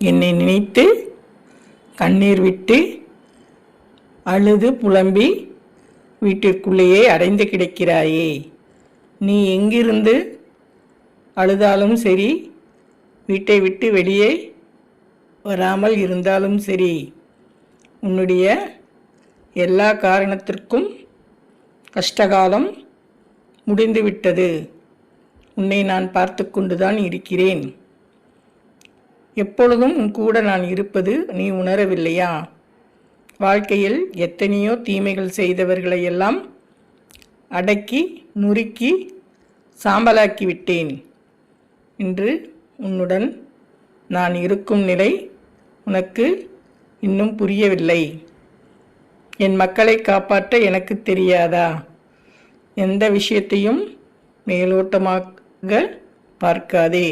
என்னை நினைத்து கண்ணீர் விட்டு அழுது புலம்பி வீட்டிற்குள்ளேயே அடைந்து கிடக்கிறாயே. நீ எங்கிருந்து அழுதாலும் சரி, வீட்டை விட்டு வெளியே வராமல் இருந்தாலும் சரி, உன்னுடைய எல்லா காரணத்திற்கும் கஷ்டகாலம் முடிந்துவிட்டது. உன்னை நான் பார்த்து கொண்டுதான் இருக்கிறேன். எப்பொழுதும் உன் கூட நான் இருப்பது நீ உணரவில்லையா? வாழ்க்கையில் எத்தனையோ தீமைகள் செய்தவர்களையெல்லாம் அடக்கி நுறுக்கி சாம்பலாக்கி விட்டேன். இன்று உன்னுடன் நான் இருக்கும் நிலை உனக்கு இன்னும் புரியவில்லை. என் மக்களை காப்பாற்ற எனக்கு தெரியாதா? எந்த விஷயத்தையும் மேலோட்டமாக பார்க்காதே.